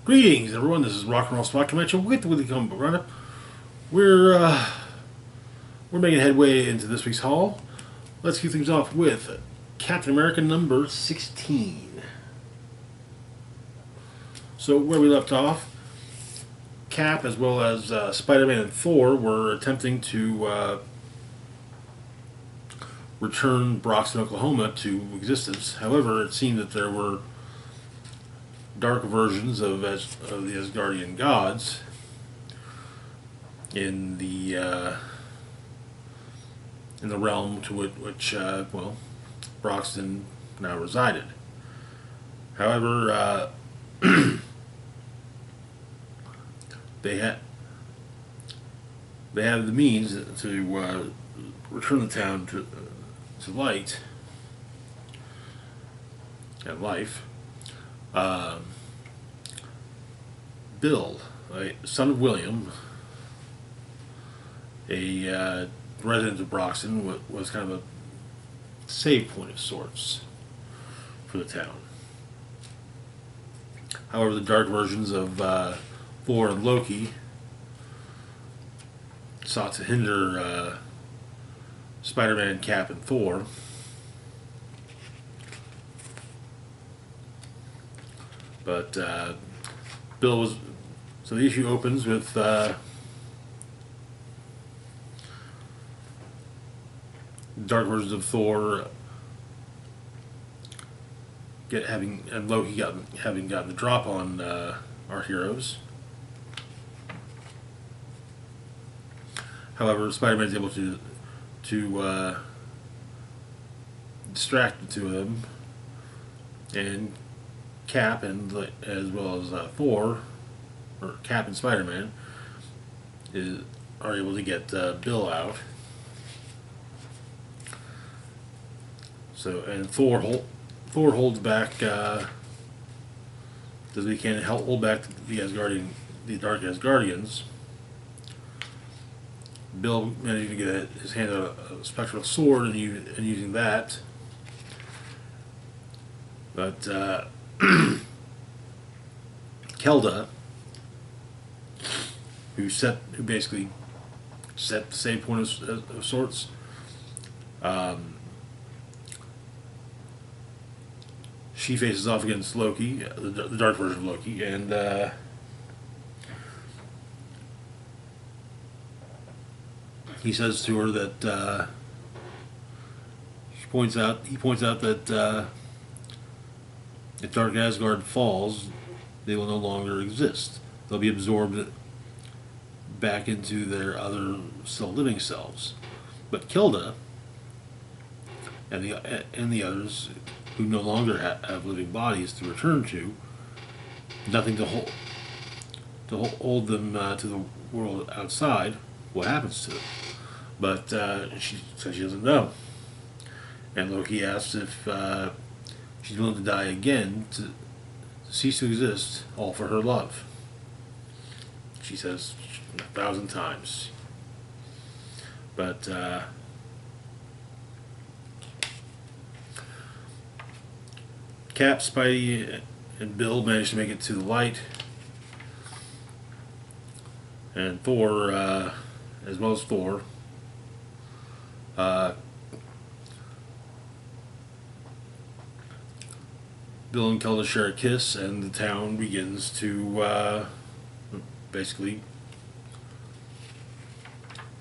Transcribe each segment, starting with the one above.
Greetings, everyone. This is Rock and Roll Spot Convention with the Weekly Comic Book Roundup. We're making headway into this week's haul. Let's kick things off with Captain America number 16. So where we left off, Cap as well as Spider-Man and Thor were attempting to return Broxton, Oklahoma to existence. However, it seemed that there were dark versions of the Asgardian gods in the realm to which Broxton now resided. However, they had the means to return the town to light and life. Bill, son of William, a resident of Broxton, was kind of a save point of sorts for the town. However, the dark versions of Thor and Loki sought to hinder Spider-Man, Cap, and Thor. But Bill was... So the issue opens with dark versions of Thor and Loki having gotten the drop on our heroes. However, Spider-Man is able to distract the two of them, and Cap and as well as Thor, or Cap and Spider-Man, are able to get Bill out. So, and Thor holds back, does what he can to help hold back the Dark Asgardians. Bill managed to get his hand on a spectral sword and using that, but Kelda, who basically set the save point of sorts, she faces off against Loki, the dark version of Loki, and he says to her that he points out that if Dark Asgard falls, they will no longer exist. They'll be absorbed back into their other still living selves. But Kilda and the others who no longer have living bodies to return to, nothing to hold them to the world outside. What happens to them? But she says she doesn't know. And Loki asks if she's willing to die again to cease to exist, all for her love. She says 1,000 times. But Cap, Spidey, and Bill manage to make it to the light. And Thor, as well as Thor, Bill and Kelda share a kiss, and the town begins to basically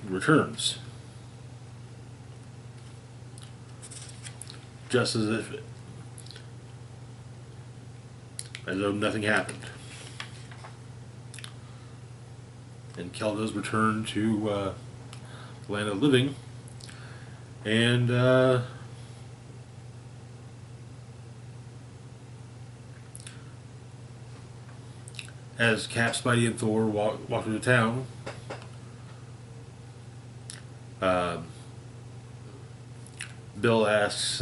returns, just as though nothing happened. And Kelda's returned to the land of the living, and as Cap, Spidey, and Thor walk through the town, Bill asks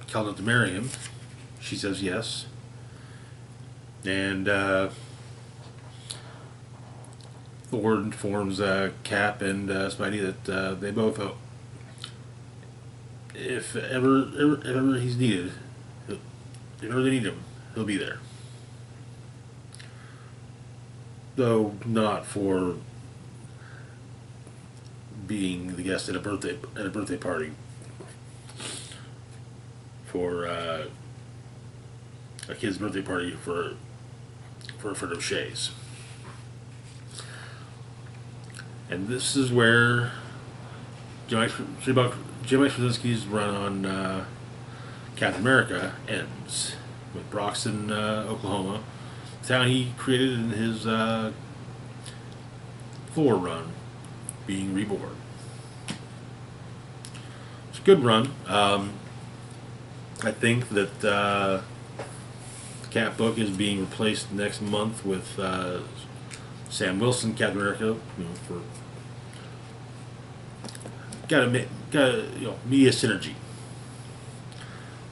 Kelda to marry him. She says yes. And Thor informs Cap and Spidey that they both, if ever he's needed, if ever they need him, he'll be there. though not for being the guest at a birthday party for a kid's birthday party for a friend of Shay's. And this is where Jim Krasinski's run on Captain America ends, with Broxton, Oklahoma, the town he created in his Thor run, being reborn. It's a good run. I think that the Cap book is being replaced next month with Sam Wilson, Captain America, for media synergy.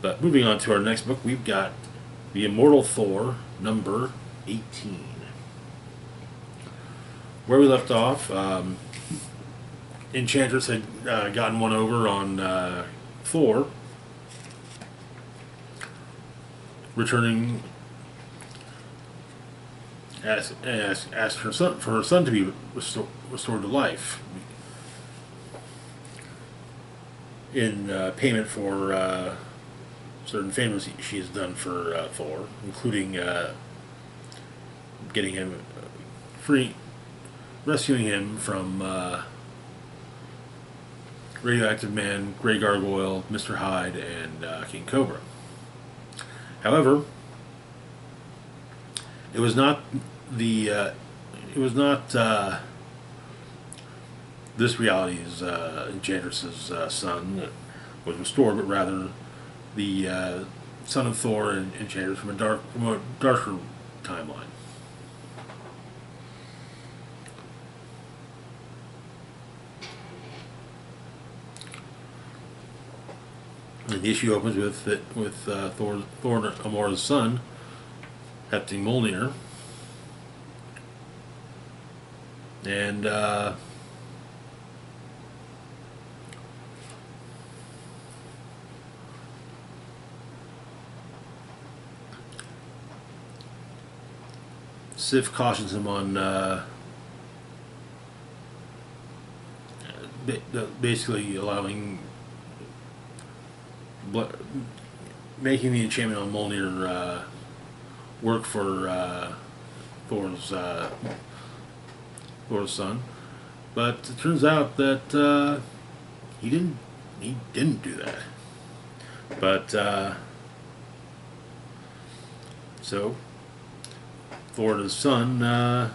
But moving on to our next book, we've got the Immortal Thor, number 18. Where we left off, Enchantress had gotten one over on Thor, returning, asked for her son to be restored to life in payment for certain favors she has done for Thor, including getting him free, rescuing him from Radioactive Man, Grey Gargoyle, Mr. Hyde, and King Cobra. However, it was not this reality's Enchantress's son that was restored, but rather the son of Thor and Enchantress from a darker timeline. And the issue opens with Thor and Amora's son, Hefting Mjolnir, and Sif cautions him on basically making the enchantment on Mjolnir work for Thor's son, but it turns out that he didn't do that. But so Thor and his son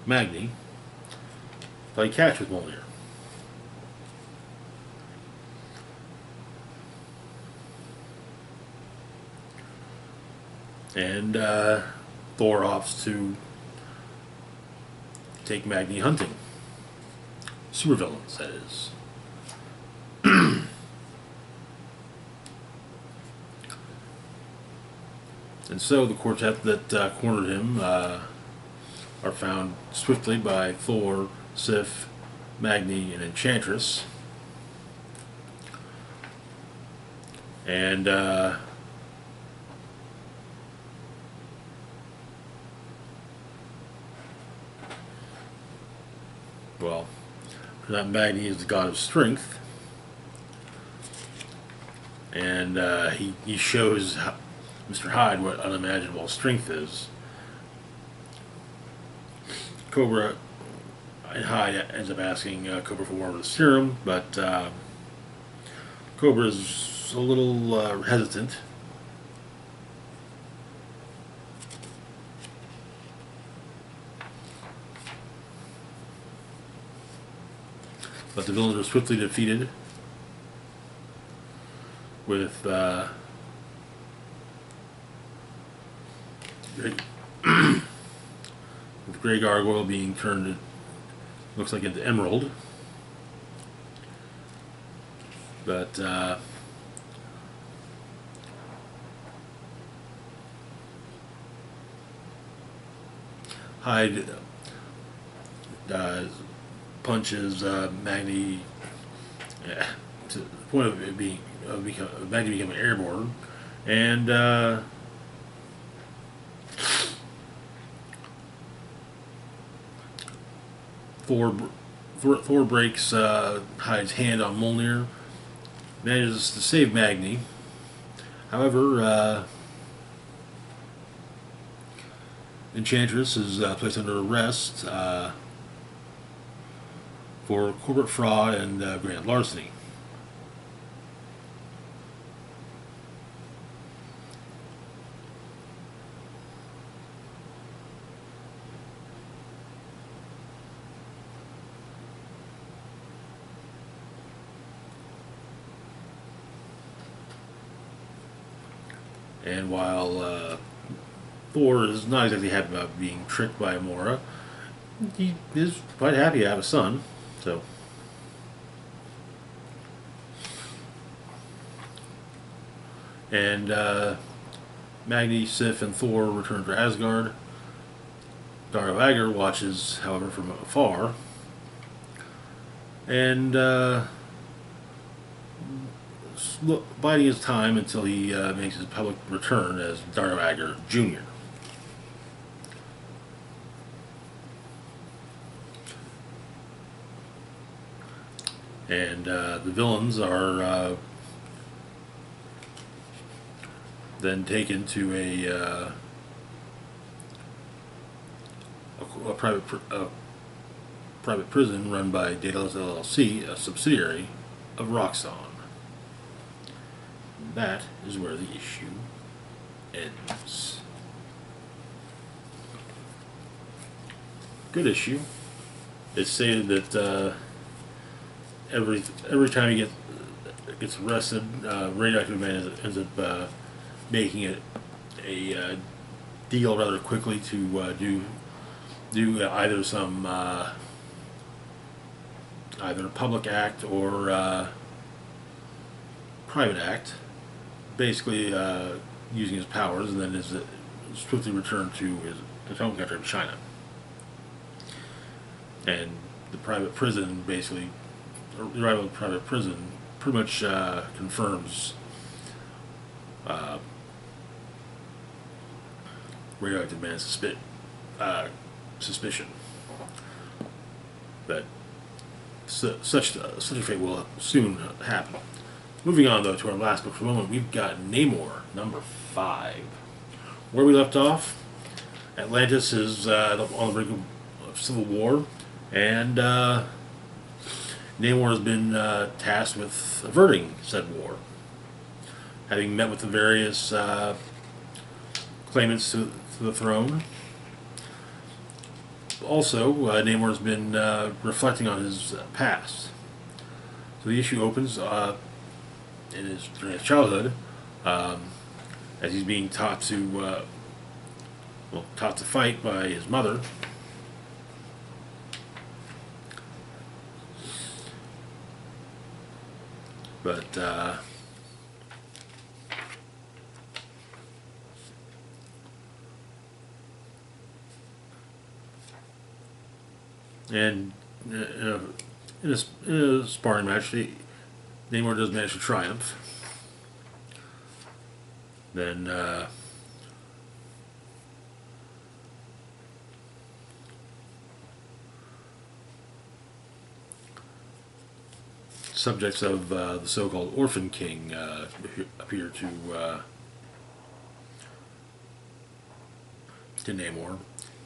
Magni play catch with Mjolnir. And Thor opts to take Magni hunting. Supervillains, that is. And so the quartet that cornered him are found swiftly by Thor, Sif, Magni, and Enchantress. And well, that Magni is the god of strength, and he shows Mr. Hyde what unimaginable strength is. Cobra and Hyde ends up asking Cobra for more of the serum, but Cobra is a little hesitant. But the villains are swiftly defeated with with Grey Gargoyle being turned, looks like, into Emerald. But Hyde uh, punches Magni, to the point of it being Magni becoming airborne, and Thor, Thor breaks Hyde's hand on Mjolnir, manages to save Magni. However, Enchantress is placed under arrest for corporate fraud and grand larceny. And while Thor is not exactly happy about being tricked by Amora, he is quite happy to have a son. So, and Magni, Sif, and Thor return to Asgard. Dario Agger watches, however, from afar, and biding his time until he makes his public return as Dario Agger Jr. And the villains are then taken to a private prison run by Daedalus LLC, a subsidiary of Roxxon. And that is where the issue ends. Good issue. It's stated that every time he gets arrested, Radioactive Man ends up making it a deal rather quickly to do either some either a public act or private act, basically using his powers, and then is swiftly returned to his home country of China. And the private prison basically, the arrival of the private prison pretty much confirms Radioactive Man's suspicion that such a fate will soon happen. Moving on, though, to our last book for the moment, we've got Namor, number 5. Where we left off, Atlantis is on the brink of civil war, and Namor has been tasked with averting said war. Having met with the various claimants to the throne. Also, Namor has been reflecting on his past. So the issue opens during his childhood, as he's being taught to fight by his mother. But and in a sparring match, Namor does manage to triumph. Then subjects of the so-called Orphan King appear to Namor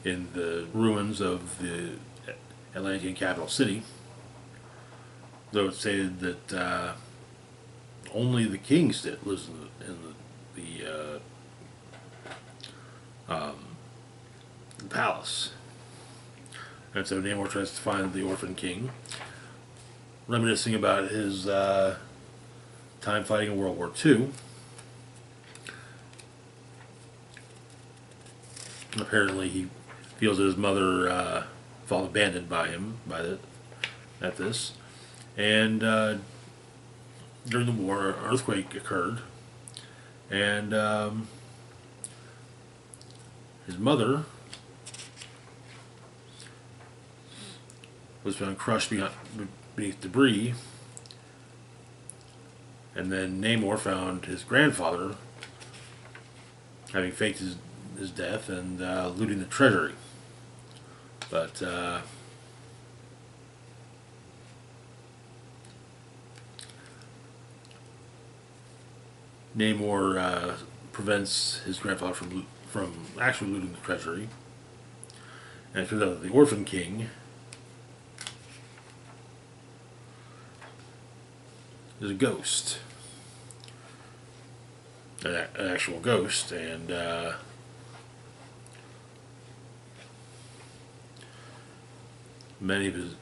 in the ruins of the Atlantean capital city, though it's stated that only the king lives in the palace. And so Namor tries to find the Orphan King, reminiscing about his time fighting in World War II. Apparently he feels that his mother felt abandoned by him at this, and during the war, an earthquake occurred, and his mother was found crushed beneath debris, and then Namor found his grandfather having faked his death and looting the treasury. But Namor prevents his grandfather from actually looting the treasury, and it turns out that the Orphan King is a ghost, an actual ghost, and many of his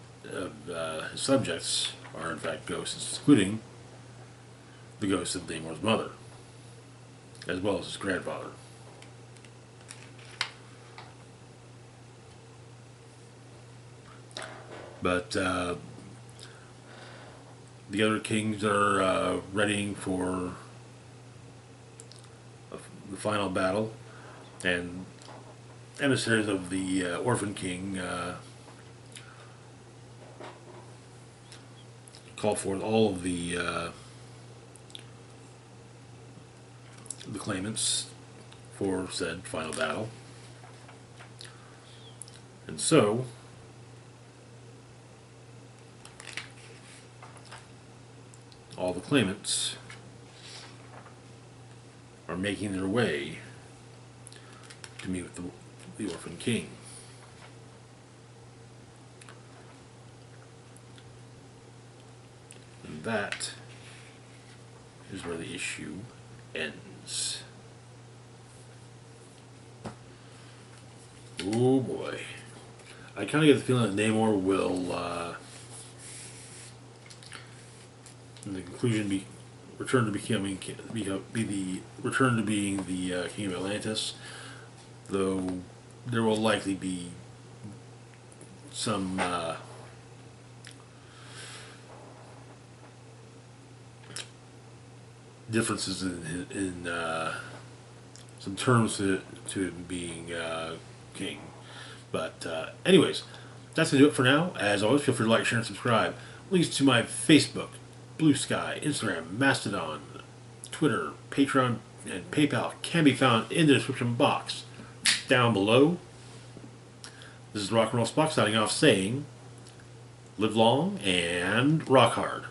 subjects are in fact ghosts, including the ghost of Namor's mother, as well as his grandfather. But the other kings are readying for the final battle, and emissaries of the Orphan King call forth all of the claimants for said final battle. And so all the claimants are making their way to meet with the Orphan King. And that is where the issue ends. Oh boy. I kind of get the feeling that Namor will, in the conclusion, return to becoming return to being the King of Atlantis, though there will likely be some differences in some terms to him being king. But anyways, that's going to do it for now. As always, feel free to like, share, and subscribe. Links to my Facebook, Blue Sky, Instagram, Mastodon, Twitter, Patreon, and PayPal can be found in the description box down below. This is Rock and Roll Spock signing off saying, live long and rock hard.